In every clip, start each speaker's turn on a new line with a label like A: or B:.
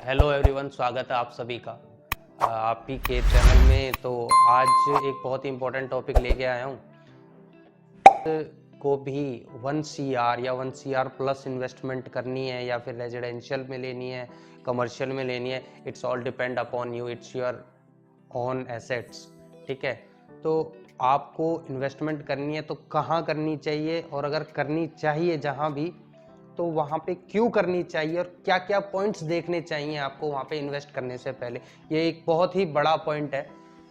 A: Hello everyone, स्वागत है आप सभी का आप ही के चैनल में। तो आज एक बहुत ही इम्पोर्टेंट टॉपिक लेके आया हूँ को भी 1 CR या 1 CR प्लस इन्वेस्टमेंट करनी है या फिर रेजिडेंशियल में लेनी है, कमर्शियल में लेनी है। It's all depend upon you, it's your on assets. ठीक है, तो आपको इन्वेस्टमेंट करनी है तो कहाँ करनी चाहिए, और अगर करनी चाहिए जहाँ भी, तो वहाँ पे क्यों करनी चाहिए और क्या क्या पॉइंट्स देखने चाहिए आपको वहाँ पे इन्वेस्ट करने से पहले। ये एक बहुत ही बड़ा पॉइंट है,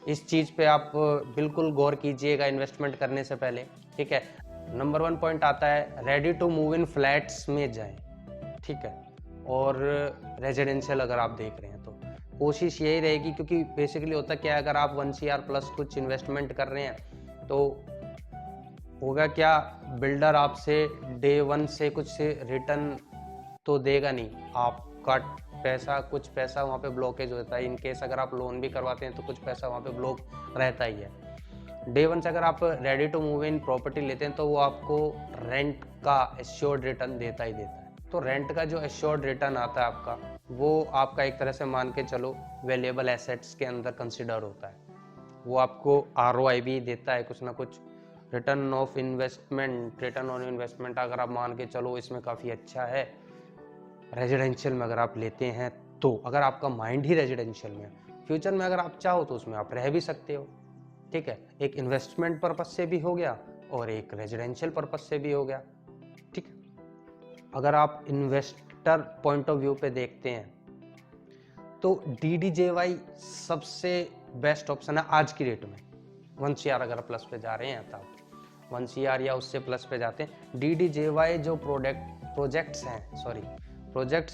A: इस चीज़ पे आप बिल्कुल गौर कीजिएगा इन्वेस्टमेंट करने से पहले। ठीक है, नंबर 1 पॉइंट आता है ready to move in flats में जाएं। ठीक है, और रेजिडेंशियल अगर आप देख रहे हैं तो कोशिश यही रहेगी, क्योंकि बेसिकली होता क्या है, अगर आप 1 CR प्लस कुछ इन्वेस्टमेंट कर रहे हैं तो होगा क्या, बिल्डर आपसे डे 1 से कुछ रिटर्न तो देगा नहीं। आपका कुछ पैसा वहाँ पे ब्लॉकेज होता है। इन केस अगर आप लोन भी करवाते हैं तो कुछ पैसा वहाँ पे ब्लॉक रहता ही है। डे 1 से अगर आप ready to move in property लेते हैं तो वो आपको रेंट का एश्योर्ड रिटर्न देता ही देता है। तो रेंट का जो एश्योर्ड रिटर्न आता है आपका, वो आपका एक तरह से मान के चलो वैल्यूएबल एसेट्स के अंदर कंसिडर होता है। वो आपको ROI भी देता है, कुछ ना कुछ return of investment, return on investment अगर आप मान के चलो इसमें काफ़ी अच्छा है रेजिडेंशियल में अगर आप लेते हैं तो। अगर आपका माइंड ही रेजिडेंशियल में है, फ्यूचर में अगर आप चाहो तो उसमें आप रह भी सकते हो। ठीक है, एक इन्वेस्टमेंट पर्पज से भी हो गया और एक रेजिडेंशियल पर्पज से भी हो गया। ठीक है, अगर आप इन्वेस्टर पॉइंट ऑफ व्यू पे देखते हैं तो DDJY सबसे बेस्ट ऑप्शन है आज की डेट में। 1 CR अगर प्लस पे जा रहे हैं तब 1 CR या उससे प्लस पे जाते हैं। DDJY जो प्रोजेक्ट्स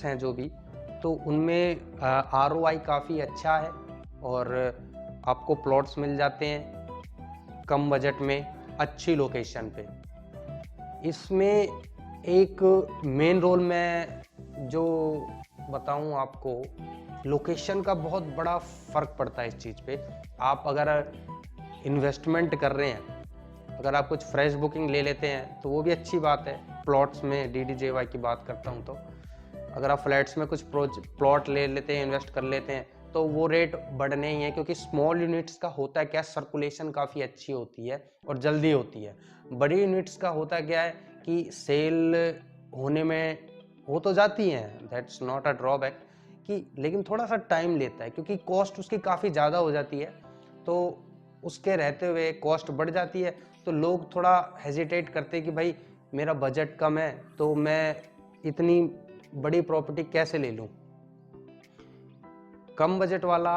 A: हैं जो भी, तो उनमें ROI काफ़ी अच्छा है और आपको प्लॉट्स मिल जाते हैं कम बजट में, अच्छी लोकेशन पे। इसमें एक मेन रोल मैं जो बताऊं आपको, लोकेशन का बहुत बड़ा फ़र्क पड़ता है इस चीज़ पे। आप अगर इन्वेस्टमेंट कर रहे हैं, अगर आप कुछ फ्रेश बुकिंग ले लेते हैं तो वो भी अच्छी बात है। प्लॉट्स में DDJY की बात करता हूँ तो अगर आप फ्लैट्स में कुछ प्लॉट ले लेते हैं, इन्वेस्ट कर लेते हैं, तो वो रेट बढ़ने ही है, क्योंकि स्मॉल यूनिट्स का होता है क्या, सर्कुलेशन काफ़ी अच्छी होती है और जल्दी होती है। बड़ी यूनिट्स का होता क्या है कि सेल होने में हो तो जाती हैं, दैट्स नॉट अ ड्रॉबैक, कि लेकिन थोड़ा सा टाइम लेता है, क्योंकि कॉस्ट उसकी काफ़ी ज़्यादा हो जाती है। तो उसके रहते हुए कॉस्ट बढ़ जाती है, तो लोग थोड़ा हेजिटेट करते हैं कि भाई मेरा बजट कम है तो मैं इतनी बड़ी प्रॉपर्टी कैसे ले लूं। कम बजट वाला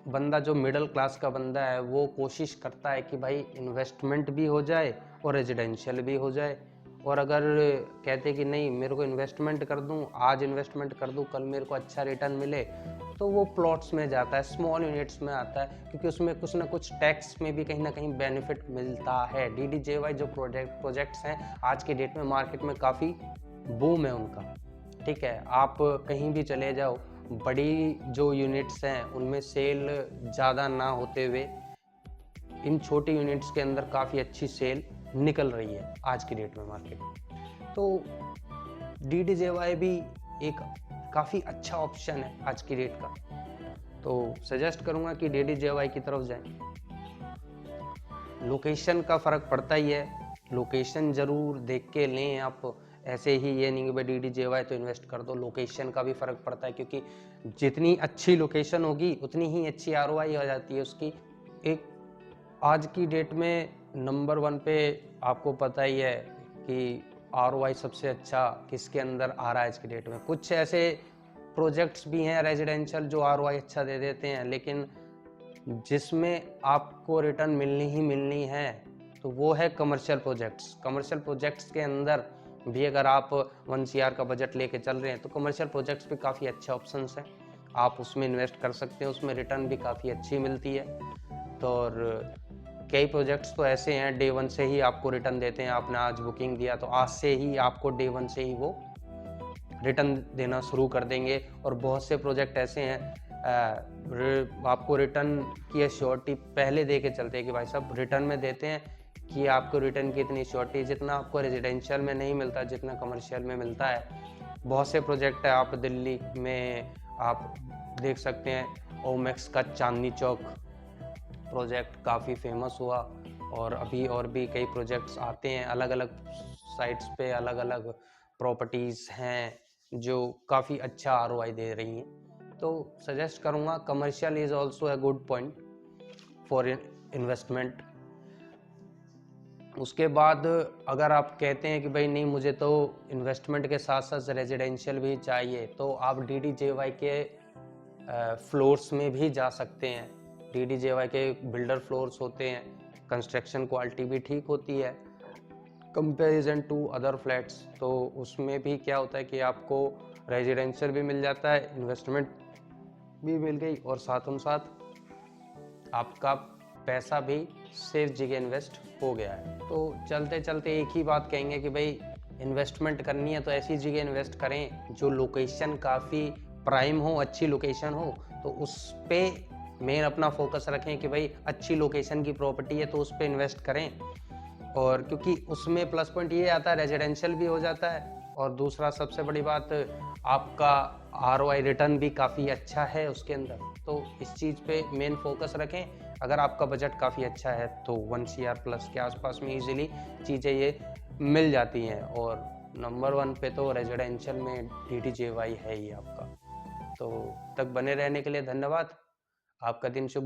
A: बंदा, जो मिडिल क्लास का बंदा है, वो कोशिश करता है कि भाई इन्वेस्टमेंट भी हो जाए और रेजिडेंशियल भी हो जाए। और अगर कहते कि नहीं मेरे को इन्वेस्टमेंट कर दूं, आज इन्वेस्टमेंट कर दूं, कल मेरे को अच्छा रिटर्न मिले, तो वो प्लॉट्स में जाता है, स्मॉल यूनिट्स में आता है, क्योंकि उसमें कुछ ना कुछ टैक्स में भी कहीं ना कहीं बेनिफिट मिलता है। DDJY जो प्रोजेक्ट्स हैं आज की डेट में मार्केट में काफ़ी बूम है उनका। ठीक है, आप कहीं भी चले जाओ, बड़ी जो यूनिट्स हैं उनमें सेल ज़्यादा ना होते हुए इन छोटी यूनिट्स के अंदर काफ़ी अच्छी सेल निकल रही है आज की डेट में मार्केट में। तो DDJY भी एक काफ़ी अच्छा ऑप्शन है आज की डेट का, तो सजेस्ट करूँगा कि DDJY की तरफ जाएं। लोकेशन का फ़र्क पड़ता ही है, लोकेशन ज़रूर देख के लें आप। ऐसे ही ये नहीं कि भाई DDJY तो इन्वेस्ट कर दो, लोकेशन का भी फ़र्क पड़ता है, क्योंकि जितनी अच्छी लोकेशन होगी उतनी ही अच्छी ROI हो जाती है उसकी। एक आज की डेट में नंबर 1 पे आपको पता ही है कि ROI सबसे अच्छा किसके अंदर आ रहा है आज की डेट में। कुछ ऐसे प्रोजेक्ट्स भी हैं रेजिडेंशियल जो ROI अच्छा दे देते हैं, लेकिन जिसमें आपको रिटर्न मिलनी ही मिलनी है तो वो है कमर्शियल प्रोजेक्ट्स। कमर्शियल प्रोजेक्ट्स के अंदर भी अगर आप 1 CR का बजट लेके चल रहे हैं तो कमर्शियल प्रोजेक्ट्स भी काफ़ी अच्छे ऑप्शंस हैं, आप उसमें इन्वेस्ट कर सकते हैं, उसमें रिटर्न भी काफ़ी अच्छी मिलती है। तो और कई प्रोजेक्ट्स तो ऐसे हैं डे 1 से ही आपको रिटर्न देते हैं। आपने आज बुकिंग दिया तो आज से ही आपको डे 1 से ही वो रिटर्न देना शुरू कर देंगे। और बहुत से प्रोजेक्ट ऐसे हैं आपको रिटर्न की एश्योरिटी पहले दे के चलते हैं कि भाई साहब रिटर्न में देते हैं कि आपको रिटर्न की इतनी श्योरिटी, जितना आपको रेजिडेंशियल में नहीं मिलता जितना कमर्शियल में मिलता है। बहुत से प्रोजेक्ट है, आप दिल्ली में आप देख सकते हैं ओमेक्स का चांदनी चौक प्रोजेक्ट काफ़ी फेमस हुआ, और अभी और भी कई प्रोजेक्ट्स आते हैं अलग अलग साइट्स पे, अलग अलग प्रॉपर्टीज़ हैं जो काफ़ी अच्छा आरओआई दे रही हैं। तो सजेस्ट करूँगा commercial is also a good point for investment. उसके बाद अगर आप कहते हैं कि भाई नहीं मुझे तो इन्वेस्टमेंट के साथ साथ रेजिडेंशियल भी चाहिए, तो आप DDJY के फ्लोर्स में भी जा सकते हैं। DDJY के बिल्डर फ्लोर्स होते हैं, कंस्ट्रक्शन क्वालिटी भी ठीक होती है कंपैरिजन टू अदर फ्लैट्स। तो उसमें भी क्या होता है कि आपको रेजिडेंशियल भी मिल जाता है, इन्वेस्टमेंट भी मिल गई, और साथ आपका पैसा भी सेफ जगह इन्वेस्ट हो गया है। तो चलते चलते एक ही बात कहेंगे कि भाई इन्वेस्टमेंट करनी है तो ऐसी जगह इन्वेस्ट करें जो लोकेशन काफ़ी प्राइम हो, अच्छी लोकेशन हो, तो उस पे मेन अपना फोकस रखें कि भाई अच्छी लोकेशन की प्रॉपर्टी है तो उस पर इन्वेस्ट करें। और क्योंकि उसमें प्लस पॉइंट ये आता है रेजिडेंशियल भी हो जाता है, और दूसरा सबसे बड़ी बात आपका आरओआई रिटर्न भी काफ़ी अच्छा है उसके अंदर। तो इस चीज़ पे मेन फोकस रखें। अगर आपका बजट काफ़ी अच्छा है तो 1 CR प्लस के आसपास में इजीली चीज़ें ये मिल जाती हैं, और नंबर 1 पे तो रेजिडेंशियल में DDJY है ही आपका। तो तक बने रहने के लिए धन्यवाद। आपका दिन शुभ